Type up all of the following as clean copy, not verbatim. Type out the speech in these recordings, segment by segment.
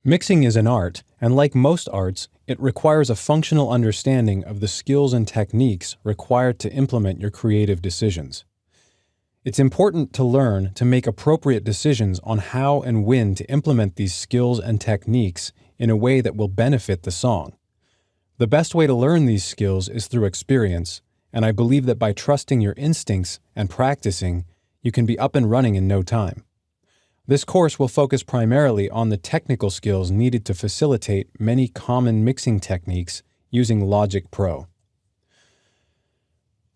Mixing is an art, and like most arts, it requires a functional understanding of the skills and techniques required to implement your creative decisions. It's important to learn to make appropriate decisions on how and when to implement these skills and techniques in a way that will benefit the song. The best way to learn these skills is through experience, and I believe that by trusting your instincts and practicing, you can be up and running in no time. This course will focus primarily on the technical skills needed to facilitate many common mixing techniques using Logic Pro.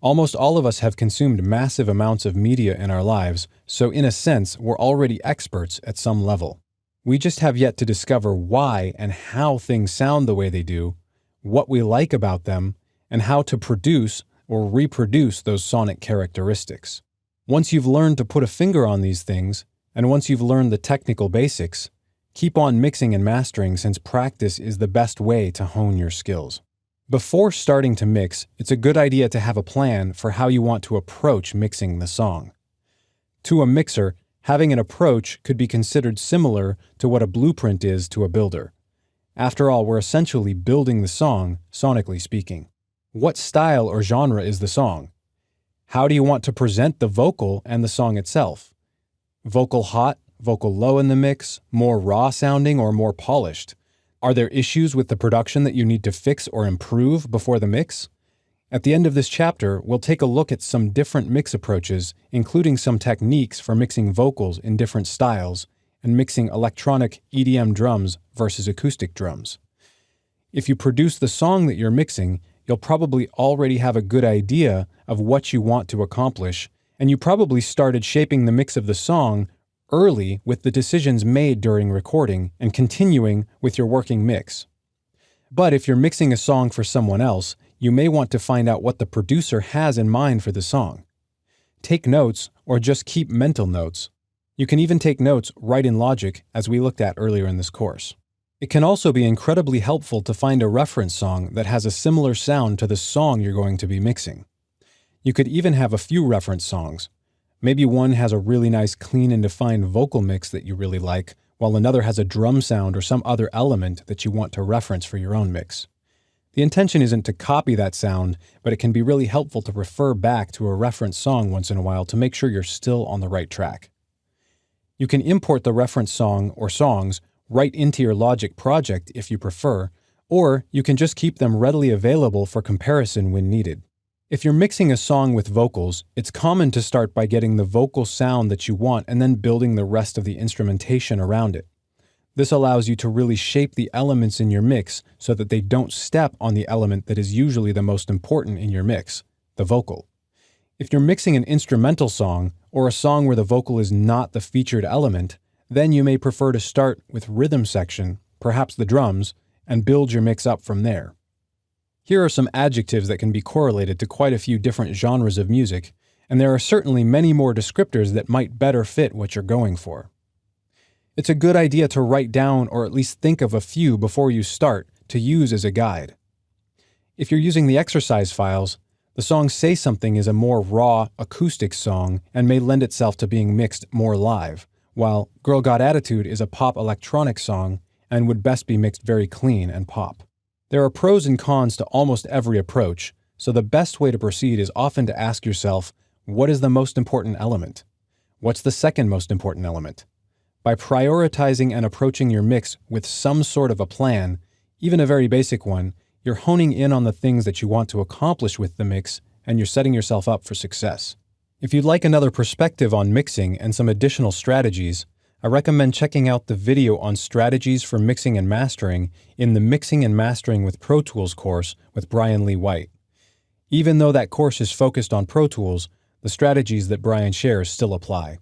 Almost all of us have consumed massive amounts of media in our lives, so in a sense, we're already experts at some level. We just have yet to discover why and how things sound the way they do, what we like about them, and how to produce or reproduce those sonic characteristics. Once you've learned to put a finger on these things, and once you've learned the technical basics, keep on mixing and mastering since practice is the best way to hone your skills. Before starting to mix, it's a good idea to have a plan for how you want to approach mixing the song. To a mixer, having an approach could be considered similar to what a blueprint is to a builder. After all, we're essentially building the song, sonically speaking. What style or genre is the song? How do you want to present the vocal and the song itself? Vocal hot, vocal low in the mix, more raw sounding or more polished? Are there issues with the production that you need to fix or improve before the mix? At the end of this chapter, we'll take a look at some different mix approaches, including some techniques for mixing vocals in different styles and mixing electronic EDM drums versus acoustic drums. If you produce the song that you're mixing, you'll probably already have a good idea of what you want to accomplish, and you probably started shaping the mix of the song early with the decisions made during recording and continuing with your working mix. But if you're mixing a song for someone else, you may want to find out what the producer has in mind for the song. Take notes or just keep mental notes. You can even take notes right in Logic, as we looked at earlier in this course. It can also be incredibly helpful to find a reference song that has a similar sound to the song you're going to be mixing. You could even have a few reference songs. Maybe one has a really nice clean and defined vocal mix that you really like, while another has a drum sound or some other element that you want to reference for your own mix. The intention isn't to copy that sound, but it can be really helpful to refer back to a reference song once in a while to make sure you're still on the right track. You can import the reference song or songs right into your Logic project if you prefer, or you can just keep them readily available for comparison when needed. If you're mixing a song with vocals, it's common to start by getting the vocal sound that you want and then building the rest of the instrumentation around it. This allows you to really shape the elements in your mix so that they don't step on the element that is usually the most important in your mix, the vocal. If you're mixing an instrumental song or a song where the vocal is not the featured element, then you may prefer to start with rhythm section, perhaps the drums, and build your mix up from there. Here are some adjectives that can be correlated to quite a few different genres of music, and there are certainly many more descriptors that might better fit what you're going for. It's a good idea to write down or at least think of a few before you start to use as a guide. If you're using the exercise files, the song Say Something is a more raw acoustic song and may lend itself to being mixed more live, while Girl Got Attitude is a pop electronic song and would best be mixed very clean and pop. There are pros and cons to almost every approach, so the best way to proceed is often to ask yourself, what is the most important element? What's the second most important element? By prioritizing and approaching your mix with some sort of a plan, even a very basic one, you're honing in on the things that you want to accomplish with the mix, and you're setting yourself up for success. If you'd like another perspective on mixing and some additional strategies, I recommend checking out the video on strategies for mixing and mastering in the Mixing and Mastering with Pro Tools course with Brian Lee White. Even though that course is focused on Pro Tools, the strategies that Brian shares still apply.